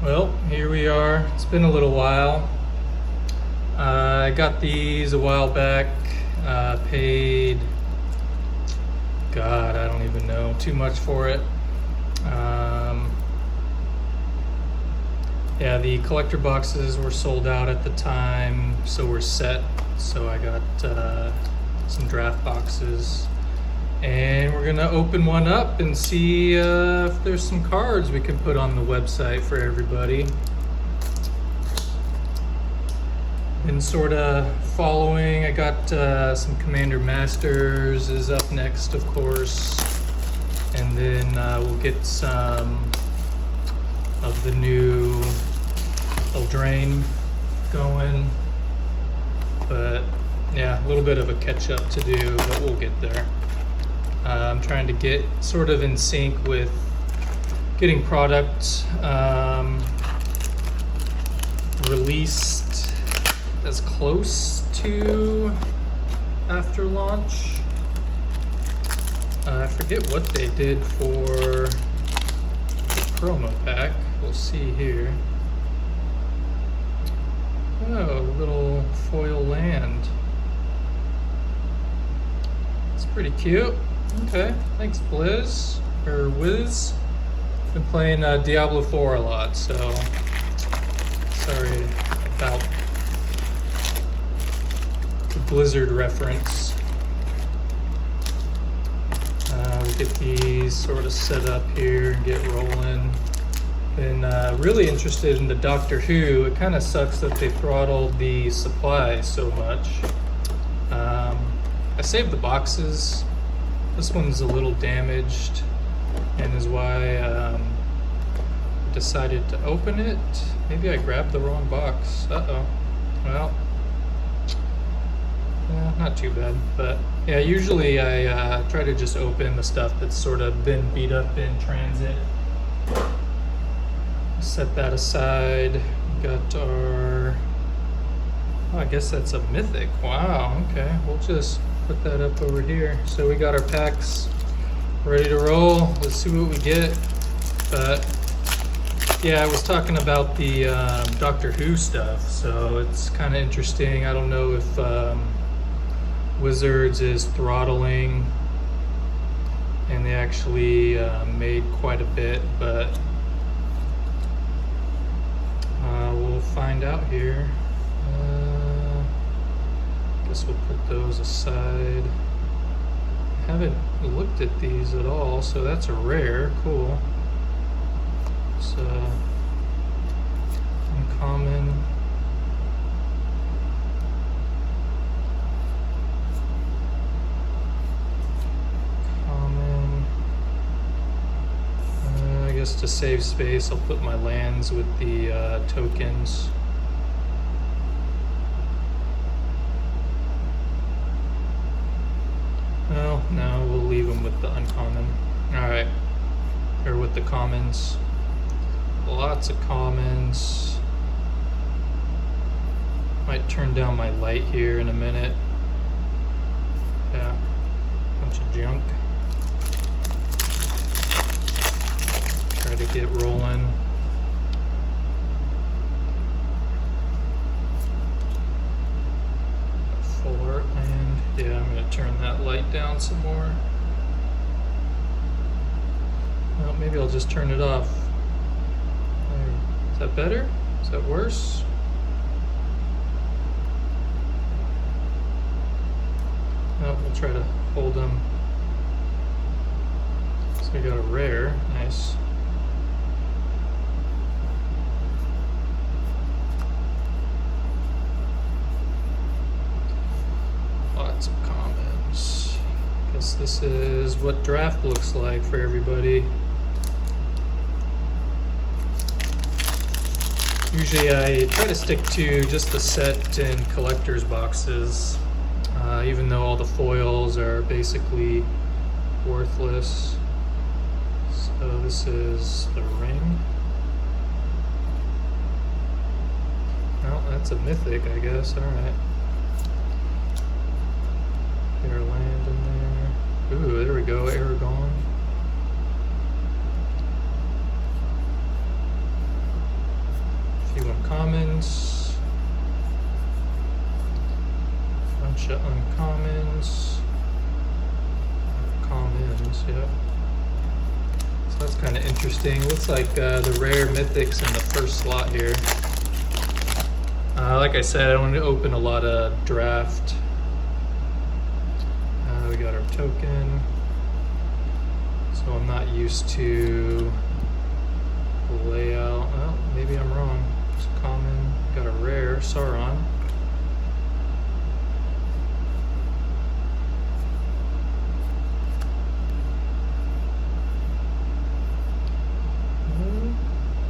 Well, here we are. It's been a little while. I got these a while back. Paid, God, I don't even know, too much for it. Yeah, the collector boxes were sold out at the time, so we're set. So I got some draft boxes. And we're gonna open one up and see if there's some cards we can put on the website for everybody. Been sort of following. I got some Commander Masters is up next, of course. And then we'll get some of the new Eldraine going. But yeah, a little bit of a catch up to do, but we'll get there. I'm trying to get sort of in sync with getting product released as close to after launch. I forget what they did for the promo pack. We'll see here. Oh, a little foil land. It's pretty cute. Okay, thanks Blizz, or Wiz. Been playing Diablo 4 a lot, so sorry about the Blizzard reference. We'll get these sort of set up here and get rolling. Been really interested in the Doctor Who. It kind of sucks that they throttled the supply so much. I saved the boxes. This one's a little damaged, and is why I decided to open it. Maybe I grabbed the wrong box. Uh-oh. Well, yeah, not too bad. But yeah, usually I try to just open the stuff that's sort of been beat up in transit. Set that aside. Got our... Oh, I guess that's a mythic. Wow, okay. We'll just put that up over here. So we got our packs ready to roll. Let's see what we get. But yeah, I was talking about the Doctor Who stuff, so it's kind of interesting. I don't know if Wizards is throttling, and they actually made quite a bit, but we'll find out here. Guess we'll put those aside. Haven't looked at these at all, so that's a rare. Cool. It's uncommon. Common. I guess to save space, I'll put my lands with the tokens. No, we'll leave them with the uncommon. Alright. Or with the commons. Lots of commons. Might turn down my light here in a minute. Yeah. Bunch of junk. Try to get rolling. Full art land. Yeah, I'm going to turn that light down some more. Well, maybe I'll just turn it off. Is that better? Is that worse? No, we'll try to hold them. So we got a rare. Nice. Lots of commons. Guess this is what draft looks like for everybody. Usually I try to stick to just the set and collector's boxes, even though all the foils are basically worthless. So this is the ring. Well, that's a mythic, I guess. Alright. Get our land in there. Ooh, there we go, Aragon. commons. Bunch of uncommons. Commons, yep. So that's kind of interesting. Looks like the rare mythics in the first slot here. Like I said, I don't open a lot of draft. We got our token. So I'm not used to the layout. Well, maybe I'm wrong. It's common. Got a rare Sauron.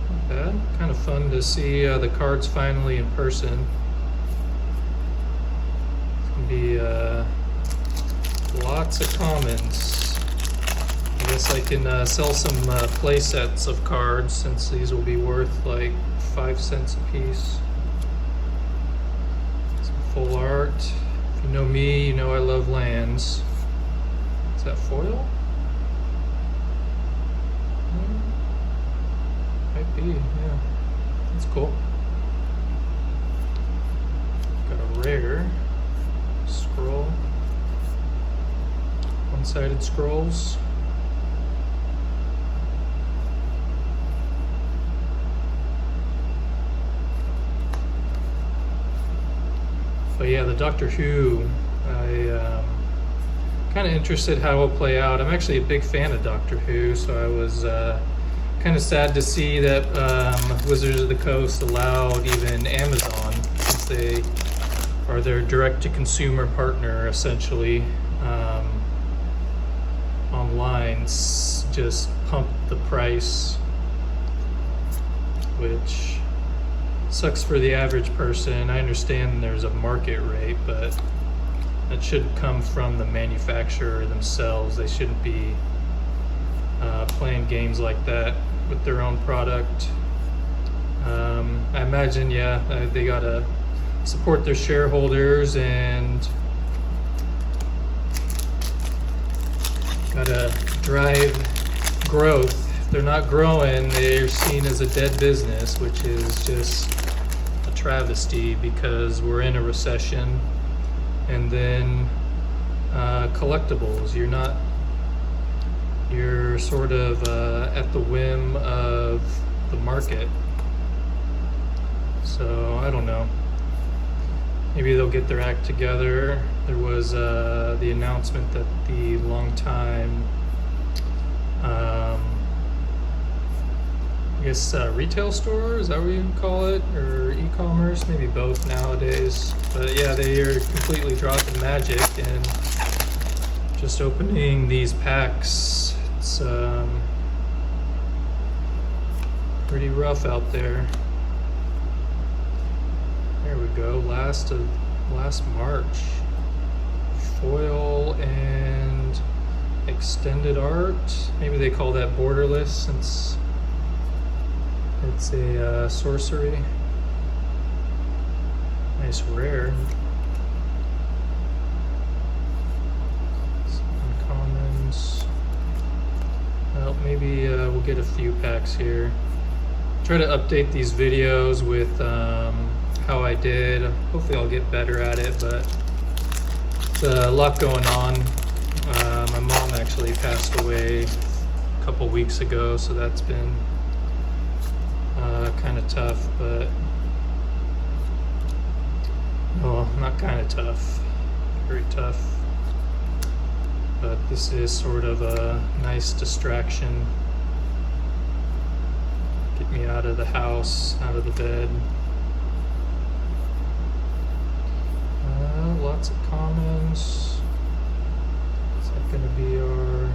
Not bad. Kind of fun to see the cards finally in person. It's gonna be lots of commons. I guess I can sell some play sets of cards, since these will be worth like 5 cents a piece. Some full art. If you know me, you know I love lands. Is that foil? Might be, yeah. That's cool. Got a rare scroll. One-sided scrolls. But yeah, the Doctor Who, I kind of interested how it'll play out. I'm actually a big fan of Doctor Who, so I was kind of sad to see that Wizards of the Coast allowed even Amazon, since they are their direct-to-consumer partner, essentially, online, just pump the price, which sucks for the average person. I understand there's a market rate, but that should come from the manufacturer themselves. They shouldn't be playing games like that with their own product. I imagine, yeah, they gotta support their shareholders and gotta drive growth. If they're not growing, they're seen as a dead business, which is just a travesty, because we're in a recession. And then collectibles, you're sort of at the whim of the market. So I don't know, maybe they'll get their act together. There was the announcement that the longtime I guess retail store, is that what you call it, or e-commerce, maybe both nowadays, but yeah, they are completely dropping Magic and just opening these packs. It's pretty rough out there. There we go, last March. Foil and extended art. Maybe they call that borderless, since it's a sorcery. Nice rare. Some uncommons. Well, maybe we'll get a few packs here. Try to update these videos with how I did. Hopefully I'll get better at it, but there's a lot going on. My mom actually passed away a couple weeks ago, so that's been kind of tough, but well, not kind of tough, very tough. But this is sort of a nice distraction. Get me out of the house, out of the bed. Lots of commons. Is that going to be our...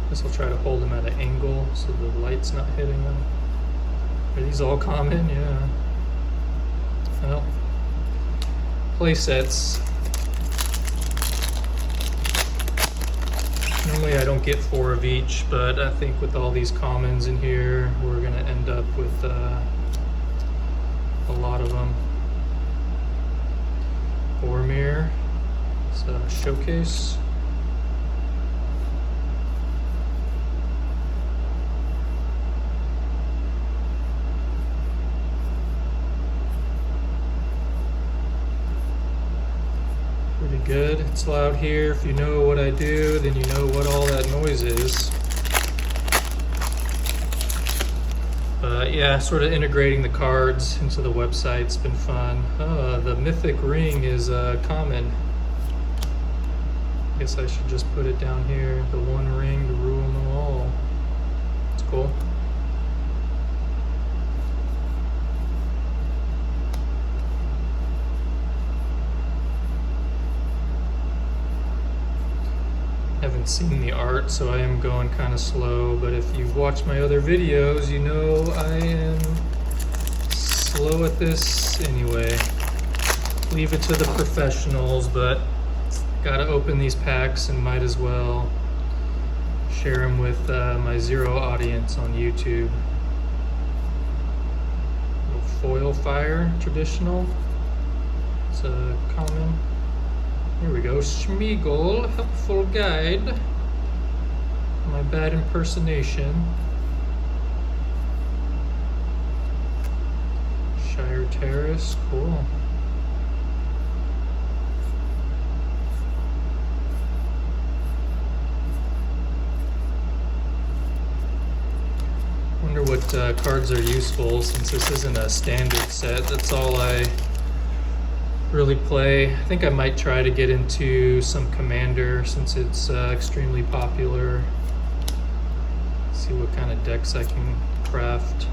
I guess I'll try to hold them at an angle so the light's not hitting them. Are these all common? Yeah. Well, play sets. Normally I don't get 4 of each, but I think with all these commons in here, we're going to end up with a lot of them. Boromir. It's a showcase. good. It's loud here. If you know what I do, then you know what all that noise is. But yeah, sort of integrating the cards into the website's been fun. The mythic ring is common. I guess I should just put it down here. The one ring to rule them all. It's cool. Haven't seen the art, so I am going kind of slow, but if you've watched my other videos, you know I am slow at this anyway. Leave it to the professionals, but gotta open these packs and might as well share them with my zero audience on YouTube. Foil fire, traditional. It's a common. Here we go. Schmeagle, helpful guide. My bad impersonation. Shire Terrace, cool. Wonder what cards are useful since this isn't a standard set. That's all I really play. I think I might try to get into some Commander since it's extremely popular. See what kind of decks I can craft.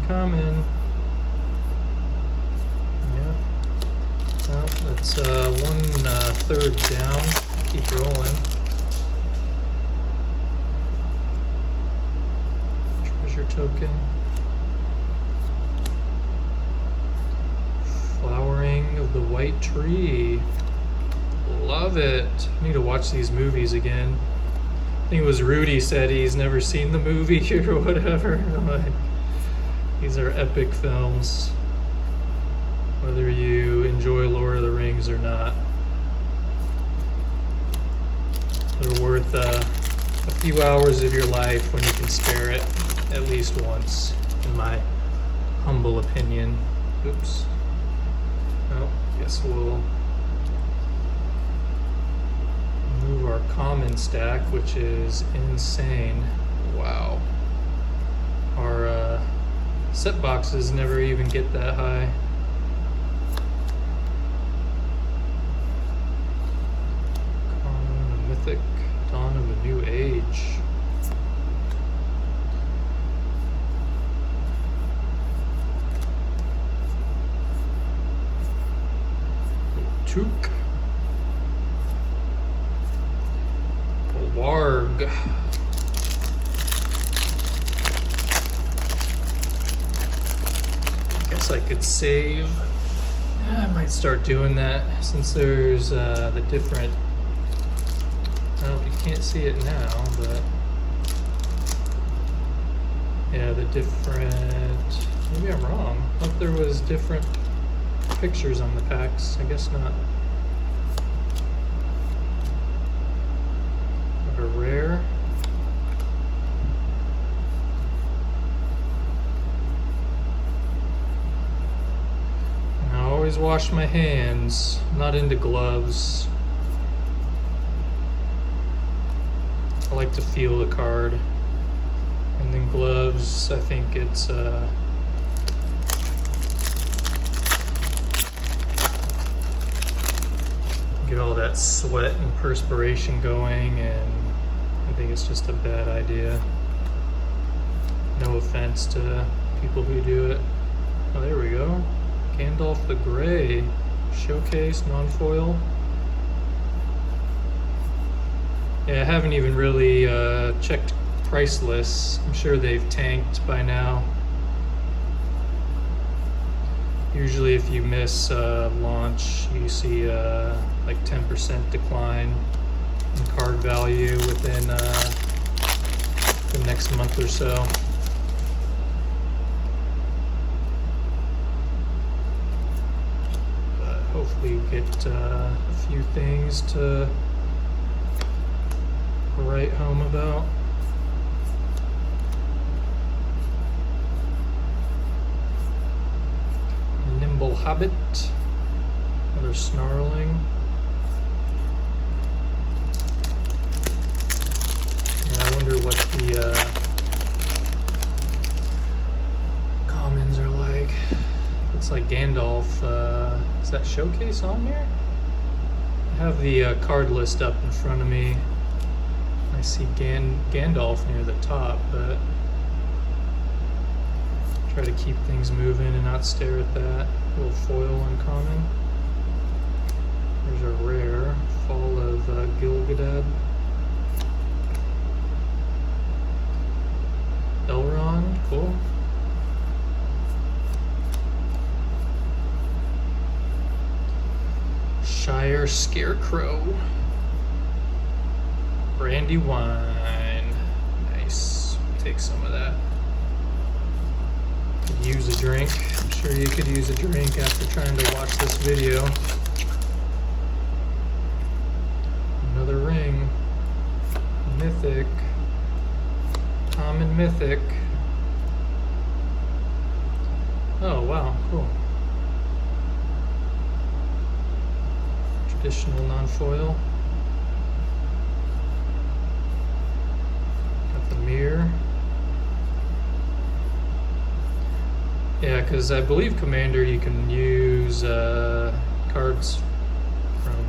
Common. Yeah. Well, that's 1/3 down. Keep rolling. Token. Flowering of the White Tree. Love it. I need to watch these movies again. I think it was Rudy said he's never seen the movie or whatever. These are epic films, whether you enjoy Lord of the Rings or not. They're worth a few hours of your life when you can spare it. At least once, in my humble opinion. Oops. Well, guess we'll move our common stack, which is insane. Wow. Our set boxes never even get that high. Common, mythic, dawn of a new age. Warg. Guess I could save. I might start doing that since there's the different. Well, you can't see it now, but yeah, the different. Maybe I'm wrong. I thought there was different pictures on the packs. I guess not. A rare. I always wash my hands. Not into gloves. I like to feel the card. And then gloves, I think it's get all that sweat and perspiration going, and I think it's just a bad idea. No offense to people who do it. Oh, there we go. Gandalf the Grey. Showcase, non-foil. Yeah, I haven't even really checked price lists. I'm sure they've tanked by now. Usually if you miss launch, you see like 10% decline in card value within the next month or so. But hopefully you get a few things to write home about. Nimble Hobbit. Another Snarling. Yeah, I wonder what the commons are like. Looks like Gandalf. Is that showcase on here? I have the card list up in front of me. I see Gandalf near the top, but try to keep things moving and not stare at that. Little foil uncommon. There's a rare, Fall of Gilgadad. Elrond, cool. Shire Scarecrow. Brandy wine. Nice. Take some of that. Could use a drink. I'm sure you could use a drink after trying to watch this video. Another ring. Mythic. Common mythic. Oh wow, cool. Traditional non-foil. Got the mirror. Yeah, because I believe Commander you can use cards from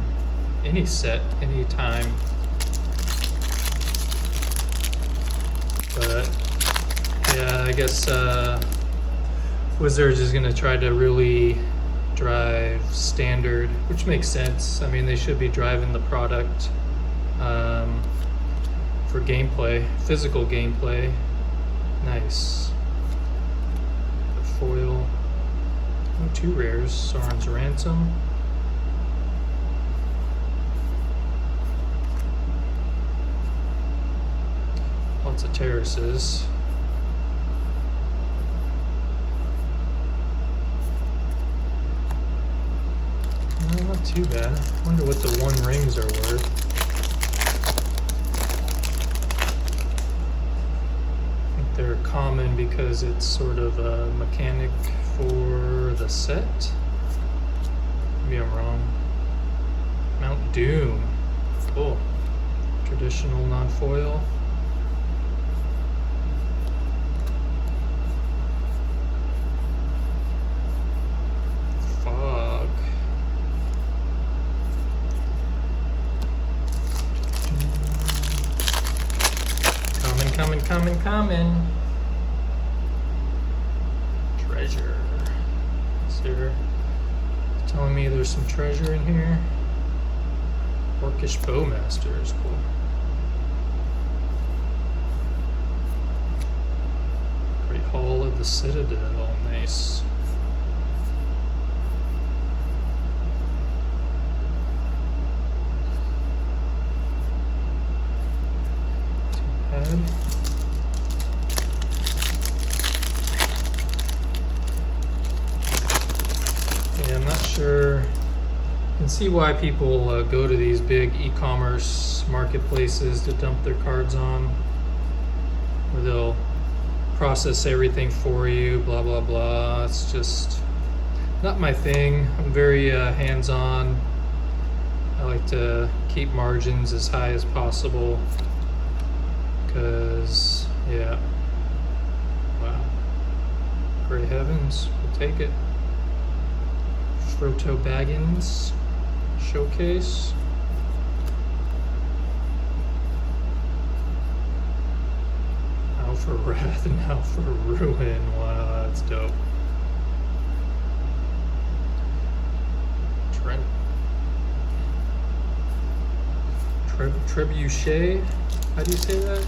any set, anytime. But yeah, I guess Wizards is going to try to really drive standard, which makes sense. I mean, they should be driving the product for gameplay, physical gameplay. Nice. The foil. Oh, two rares. Sauron's Ransom. Lots of terraces. Not too bad. I wonder what the one rings are worth. I think they're common because it's sort of a mechanic for the set. Maybe I'm wrong. Mount Doom. Cool. Traditional non-foil. Common. Treasure. Is there telling me there's some treasure in here? Orcish Bowcasters, cool. Great Hall of the Citadel, nice. Sure. You can see why people go to these big e-commerce marketplaces to dump their cards on, where they'll process everything for you, blah blah blah. It's just not my thing. I'm very hands-on. I like to keep margins as high as possible because, yeah, wow, great heavens, we'll take it. Frodo Baggins showcase. Now for Wrath and now for Ruin. Wow, that's dope. Trebuchet. How do you say that?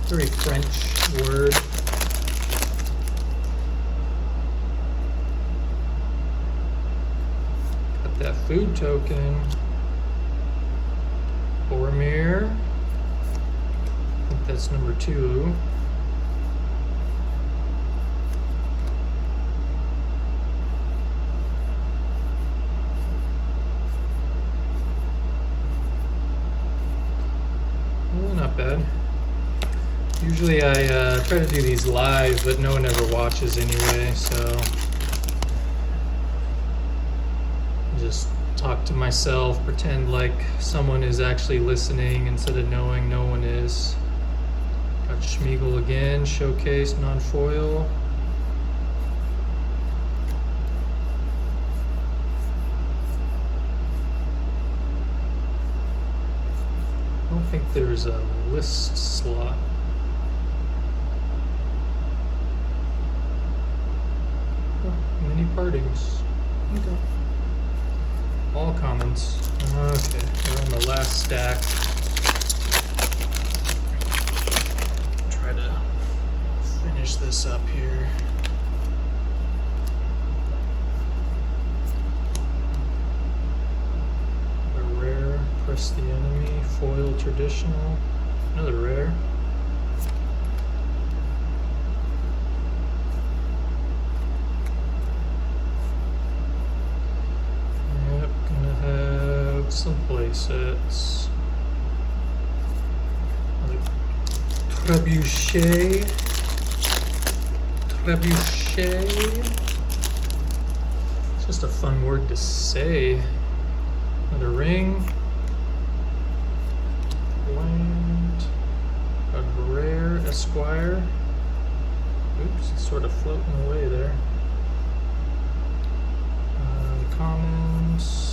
Very French word. That food token. Boromir. I think that's number 2. Oh, not bad. Usually I try to do these live, but no one ever watches anyway, so just talk to myself, pretend like someone is actually listening instead of knowing no one is. Got Schmeagle again, showcase, non-foil. I don't think there's a list slot. Oh, many partings. Okay. All commons. Okay, we're on the last stack. Try to finish this up here. A rare, press the enemy, foil traditional, another rare. Some play sets. Trebuchet. It's just a fun word to say. Another ring. Land. A rare Esquire. Oops, it's sort of floating away there. Commons.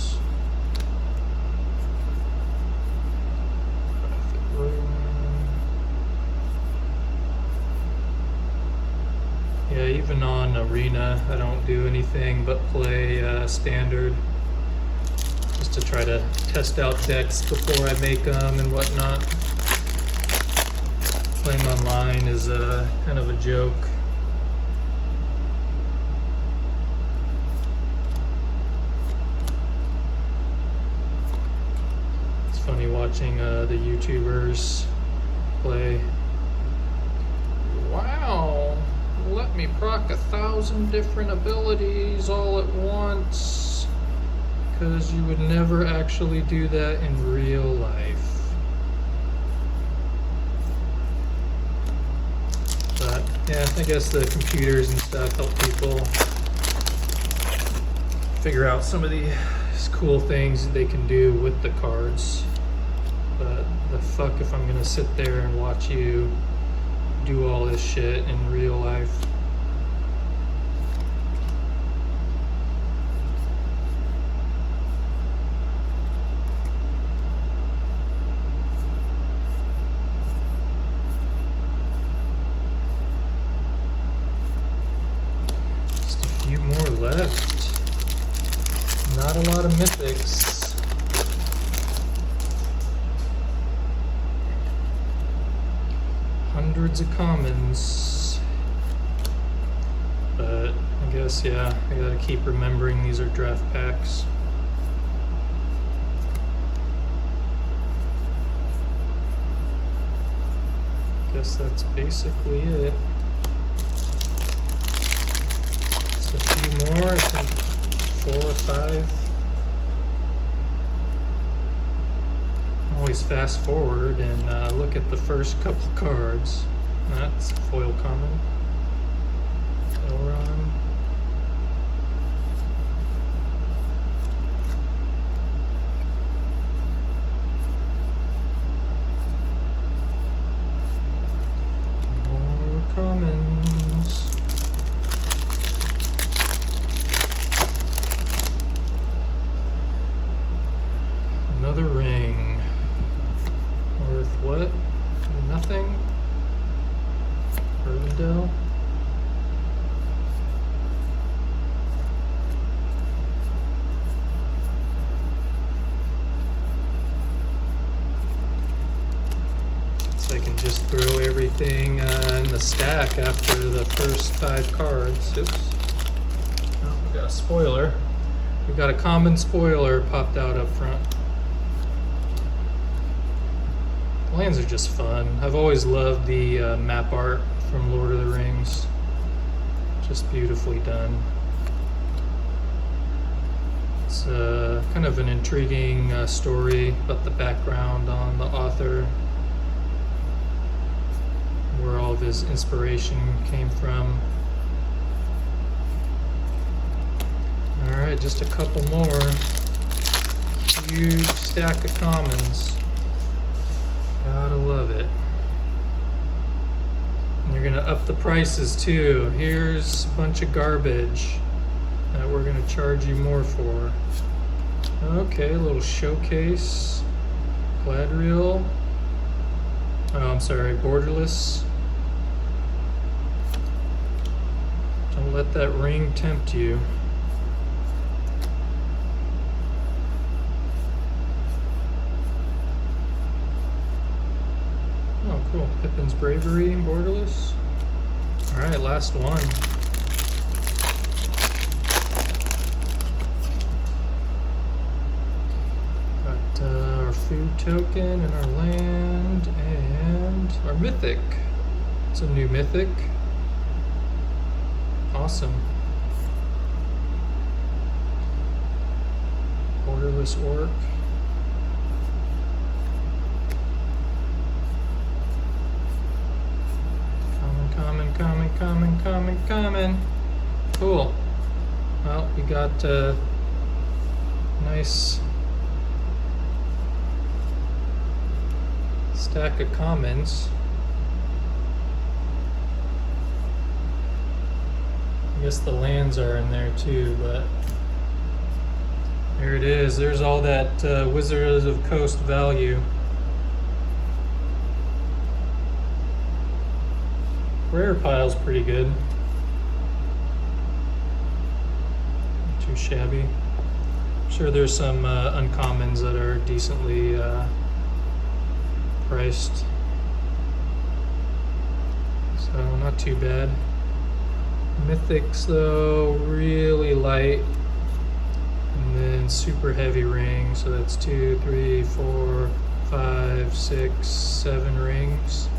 Yeah, even on Arena, I don't do anything but play standard, just to try to test out decks before I make them and whatnot. Playing online is kind of a joke. It's funny watching the YouTubers play. Wow! Let me proc 1,000 different abilities all at once, because you would never actually do that in real life. But yeah, I guess the computers and stuff help people figure out some of these cool things they can do with the cards. But the fuck if I'm gonna sit there and watch you do all this shit in real life. Just a few more left. Not a lot of mythics. Hundreds of commons, but I guess, yeah, I gotta keep remembering these are draft packs. Guess that's basically it. Just a few more, I think 4 or 5. Always fast forward and look at the first couple cards. That's foil common. Elron. More commons. Another ring. Worth what? Nothing? Rivendell? So I can just throw everything in the stack after the first 5 cards. Oops. Oh, we got a spoiler. We got a common spoiler popped out up front. Lands are just fun. I've always loved the map art from Lord of the Rings. Just beautifully done. It's kind of an intriguing story about the background on the author, where all of his inspiration came from. Alright, just a couple more. Huge stack of commons. Gotta love it. And you're gonna up the prices too. Here's a bunch of garbage that we're gonna charge you more for. Okay, a little showcase. Gladriel. Oh, I'm sorry, borderless. Don't let that ring tempt you. Oh, cool. Pippin's Bravery, borderless. All right, last one. Got our food token and our land and our mythic. It's a new mythic. Awesome. Borderless orc. Common. Cool. Well, we got a nice stack of commons. I guess the lands are in there too, but there it is. There's all that Wizards of Coast value. Rare pile's pretty good. Not too shabby. I'm sure there's some uncommons that are decently priced. So not too bad. Mythics though, really light. And then super heavy rings. So that's 2, 3, 4, 5, 6, 7 rings.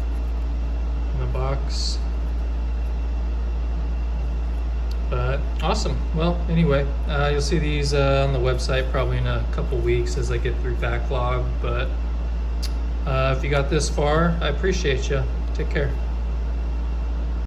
A box. But awesome. Well, anyway, you'll see these on the website probably in a couple weeks as I get through backlog. But if you got this far, I appreciate you. Take care.